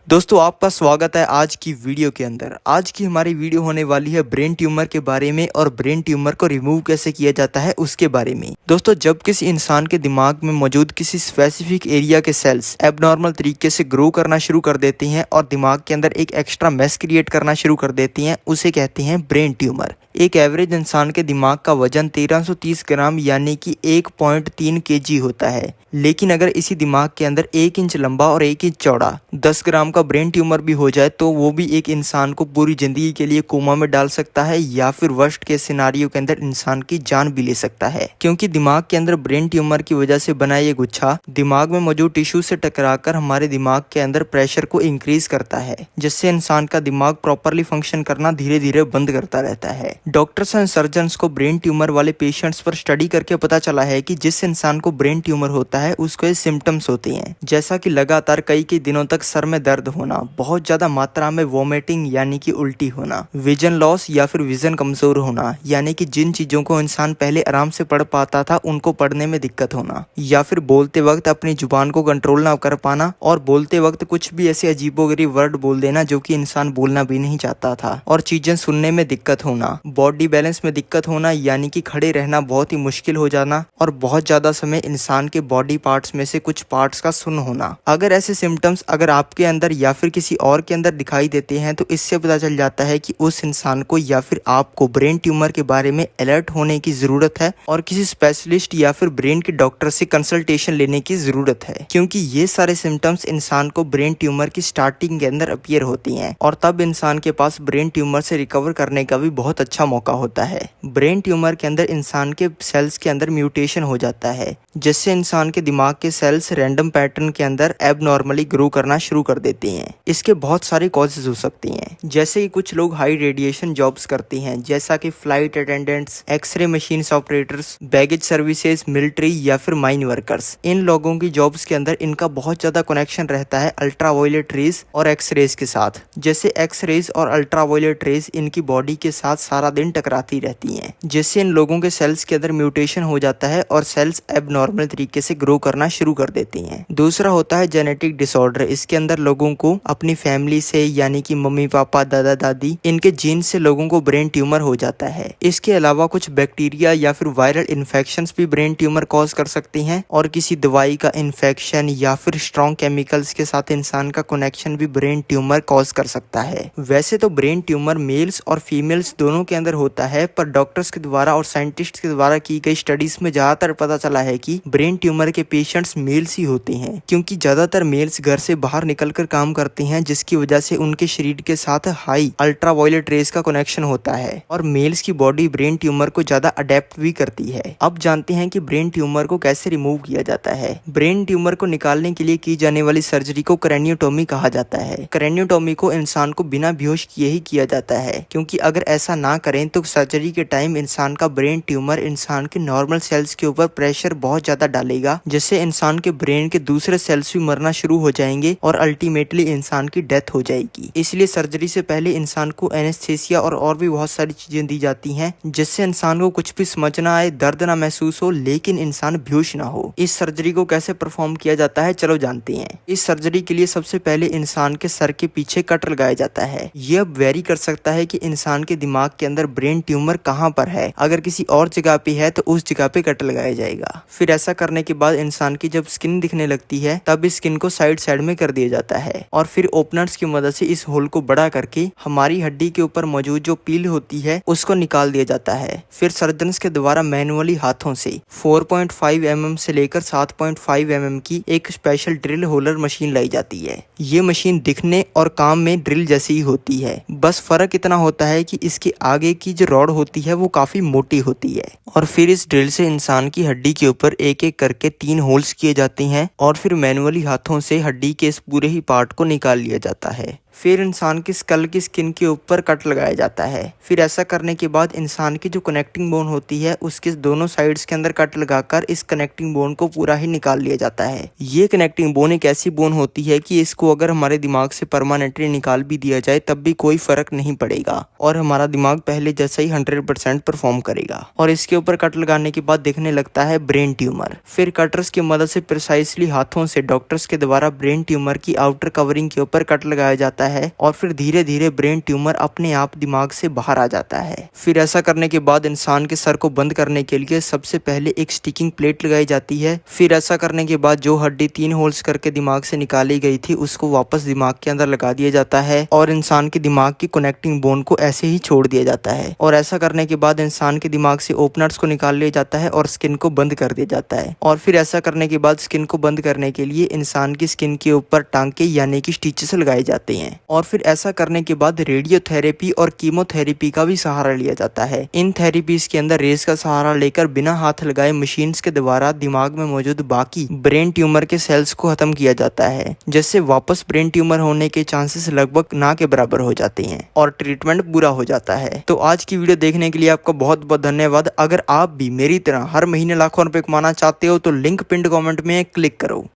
दोस्तों आपका स्वागत है आज की वीडियो के अंदर। आज की हमारी वीडियो होने वाली है ब्रेन ट्यूमर के बारे में और ब्रेन ट्यूमर को रिमूव कैसे किया जाता है उसके बारे में। दोस्तों जब किसी इंसान के दिमाग में मौजूद किसी स्पेसिफिक एरिया के सेल्स एबनॉर्मल तरीके से ग्रो करना शुरू कर देती हैं और दिमाग के अंदर एक एक्स्ट्रा मैस क्रिएट करना शुरू कर देती हैं, उसे कहते हैं ब्रेन ट्यूमर। एक एवरेज इंसान के दिमाग का वजन 1330 ग्राम यानी कि 1.3 केजी होता है, लेकिन अगर इसी दिमाग के अंदर 1 इंच लंबा और 1 इंच चौड़ा 10 ग्राम का ब्रेन ट्यूमर भी हो जाए तो वो भी एक इंसान को पूरी जिंदगी के लिए कोमा में डाल सकता है या फिर वर्स्ट के सिनारियो के अंदर इंसान की जान भी ले सकता है, क्योंकि दिमाग के अंदर ब्रेन ट्यूमर की वजह से बना ये गुच्छा दिमाग में मौजूद टिश्यू से टकराकर हमारे दिमाग के अंदर प्रेशर को इंक्रीज करता है, जिससे इंसान का दिमाग प्रॉपरली फंक्शन करना धीरे धीरे बंद करता रहता है। डॉक्टर्स एंड सर्जन्स को ब्रेन ट्यूमर वाले पेशेंट्स पर स्टडी करके पता चला है कि जिस इंसान को ब्रेन ट्यूमर होता है उसको ये सिम्टम्स होते हैं, जैसा कि लगातार कई दिनों तक सर में दर्द होना, बहुत ज्यादा मात्रा में वोमिटिंग यानी कि उल्टी होना, विजन लॉस या फिर विजन कमजोर होना यानी कि जिन चीजों को इंसान पहले आराम से पढ़ पाता था उनको पढ़ने में दिक्कत होना, या फिर बोलते वक्त अपनी जुबान को कंट्रोल ना कर पाना और बोलते वक्त कुछ भी ऐसे अजीबोगरीब वर्ड बोल देना जो कि इंसान बोलना भी नहीं चाहता था, और चीजें सुनने में दिक्कत होना, बॉडी बैलेंस में दिक्कत होना यानी कि खड़े रहना बहुत ही मुश्किल हो जाना, और बहुत ज्यादा समय इंसान के बॉडी पार्ट्स में से कुछ पार्ट्स का सुन्न होना। अगर ऐसे सिम्टम्स अगर आपके अंदर या फिर किसी और के अंदर दिखाई देते हैं तो इससे पता चल जाता है कि उस इंसान को या फिर आपको ब्रेन ट्यूमर के बारे में अलर्ट होने की जरूरत है और किसी स्पेशलिस्ट या फिर ब्रेन के डॉक्टर से कंसल्टेशन लेने की जरूरत है, क्योंकि ये सारे सिम्टम्स इंसान को ब्रेन ट्यूमर की स्टार्टिंग के अंदर अपीयर होती हैं और तब इंसान के पास ब्रेन ट्यूमर से रिकवर करने का भी बहुत अच्छा मौका होता है। ब्रेन ट्यूमर के अंदर इंसान के सेल्स के अंदर म्यूटेशन हो जाता है, जिससे इंसान के दिमाग के सेल्स रैंडम पैटर्न के अंदर एबनॉर्मली ग्रो करना शुरू कर देते हैं। इसके बहुत सारे कॉजेज हो सकती हैं, जैसे कि कुछ लोग हाई रेडिएशन जॉब्स करते हैं, जैसा कि flight attendants, x ray machine operators, baggage services, military या फिर माइन वर्कर्स। इन लोगों की जॉब्स के अंदर इनका बहुत ज्यादा कनेक्शन रहता है अल्ट्रावायलेट रेज और एक्सरेज के साथ। जैसे एक्सरेज और अल्ट्रावायलेट रेज इनकी बॉडी के साथ सारा दिन टकराती रहती हैं, जिससे इन लोगों के सेल्स के अंदर म्यूटेशन हो जाता है और सेल्स एबनॉर्मल तरीके से ग्रो करना शुरू कर देती हैं। दूसरा होता है जेनेटिक डिसऑर्डर। इसके अंदर लोगों को अपनी फैमिली से यानी कि मम्मी पापा, दादा दादी, इनके जीन से लोगों को ब्रेन ट्यूमर हो जाता है। इसके अलावा कुछ बैक्टीरिया या फिर वायरल इन्फेक्शंस भी ब्रेन ट्यूमर कॉज कर सकती हैं, और किसी दवाई का इन्फेक्शन या फिर स्ट्रॉन्ग केमिकल्स के साथ इंसान का कनेक्शन भी ब्रेन ट्यूमर कॉज कर सकता है। वैसे तो ब्रेन ट्यूमर मेल्स और फीमेल्स दोनों के अंदर होता है, पर डॉक्टर्स के द्वारा और साइंटिस्ट के द्वारा की गई स्टडीज में ज्यादातर पता चला है कि ब्रेन ट्यूमर के पेशेंट्स मेल्स ही होते हैं, क्योंकि ज्यादातर मेल्स घर से बाहर निकलकर काम करते हैं, जिसकी वजह से उनके शरीर के साथ हाई अल्ट्रावायलेट रेज का कनेक्शन होता है और मेल्स की बॉडी ब्रेन ट्यूमर को ज्यादा अडेप्ट भी करती है। अब जानते हैं कि ब्रेन ट्यूमर को कैसे रिमूव किया जाता है। ब्रेन ट्यूमर को निकालने के लिए की जाने वाली सर्जरी को क्रेनियोटोमी कहा जाता है। क्रेनियोटोमी को इंसान को बिना बेहोश किए ही किया जाता है, क्योंकि अगर ऐसा ना करें तो सर्जरी के टाइम इंसान का ब्रेन ट्यूमर इंसान के नॉर्मल सेल्स के ऊपर प्रेशर बहुत ज्यादा डालेगा, जिससे इंसान के ब्रेन के दूसरे सेल्स भी मरना शुरू हो जाएंगे और अल्टीमेटली इंसान की डेथ हो जाएगी। इसलिए सर्जरी से पहले इंसान को एनेस्थेसिया और भी बहुत सारी चीजें दी जाती हैं, जिससे इंसान को कुछ भी समझ ना आए, दर्द ना महसूस हो, लेकिन इंसान बेहोश ना हो। इस सर्जरी को कैसे परफॉर्म किया जाता है चलो जानते हैं। इस सर्जरी के लिए सबसे पहले इंसान के सर के पीछे कट लगाया जाता है। ये अब वेरी कर सकता है कि इंसान के दिमाग के अंदर ब्रेन ट्यूमर कहाँ पर है। अगर किसी और जगह पे है तो उस जगह पे कट लगाया जाएगा। फिर ऐसा करने के बाद इंसान की जब स्किन दिखने लगती है तब इस स्किन को साइड में कर दिया जाता है, और फिर ओपनर्स की मदद से इस होल को बड़ा करके हमारी हड्डी के ऊपर मौजूद जो पील होती है उसको निकाल दिया जाता है। फिर सर्जन्स के द्वारा मैनुअली हाथों से 4.5 mm से लेकर 7.5 mm की एक स्पेशल ड्रिल होलर मशीन लाई जाती है। ये मशीन दिखने और काम में ड्रिल जैसी ही होती है, बस फर्क इतना होता है कि इसके आगे की जो रॉड होती है वो काफी मोटी होती है, और फिर इस ड्रिल से इंसान की हड्डी के ऊपर एक एक करके 3 होल्स किए जाते हैं और फिर मैनुअली हाथों से हड्डी के इस पूरे ही पार्ट को निकाल लिया जाता है। फिर इंसान की स्कल की स्किन के ऊपर कट लगाया जाता है। फिर ऐसा करने के बाद इंसान की जो कनेक्टिंग बोन होती है उसके दोनों साइड्स के अंदर कट लगाकर इस कनेक्टिंग बोन को पूरा ही निकाल लिया जाता है। ये कनेक्टिंग बोन एक ऐसी बोन होती है कि इसको अगर हमारे दिमाग से परमानेंटली निकाल भी दिया जाए तब भी कोई फर्क नहीं पड़ेगा और हमारा दिमाग पहले जैसा ही 100% परफॉर्म करेगा। और इसके ऊपर कट लगाने के बाद दिखने लगता है ब्रेन ट्यूमर। फिर कटर्स की मदद से प्रिसाइसली हाथों से डॉक्टर्स के द्वारा ब्रेन ट्यूमर की आउटर कवरिंग के ऊपर कट लगाया जाता है और फिर धीरे धीरे ब्रेन ट्यूमर अपने आप दिमाग से बाहर आ जाता है। फिर ऐसा करने के बाद इंसान के सर को बंद करने के लिए सबसे पहले एक स्टिकिंग प्लेट लगाई जाती है। फिर ऐसा करने के बाद जो हड्डी 3 होल्स करके दिमाग से निकाली गई थी उसको वापस दिमाग के अंदर लगा दिया जाता है और इंसान के दिमाग की कनेक्टिंग बोन को ऐसे ही छोड़ दिया जाता है। और ऐसा करने के बाद इंसान के दिमाग से ओपनर्स को निकाल लिया जाता है और स्किन को बंद कर दिया जाता है। और फिर ऐसा करने के बाद स्किन को बंद करने के लिए इंसान की स्किन के ऊपर टांके यानी कि स्टिचेस लगाए जाते हैं। और फिर ऐसा करने के बाद रेडियोथेरेपी और कीमोथेरेपी का भी सहारा लिया जाता है। इन थेरेपीज के अंदर रेस का सहारा लेकर बिना हाथ लगाए मशीन्स के द्वारा दिमाग में मौजूद बाकी ब्रेन ट्यूमर के सेल्स को खत्म किया जाता है, जिससे वापस ब्रेन ट्यूमर होने के चांसेस लगभग ना के बराबर हो जाते हैं और ट्रीटमेंट पूरा हो जाता है। तो आज की वीडियो देखने के लिए आपका बहुत बहुत धन्यवाद। अगर आप भी मेरी तरह हर महीने लाखों रुपए कमाना चाहते हो तो लिंक पिंड कमेंट में क्लिक करो।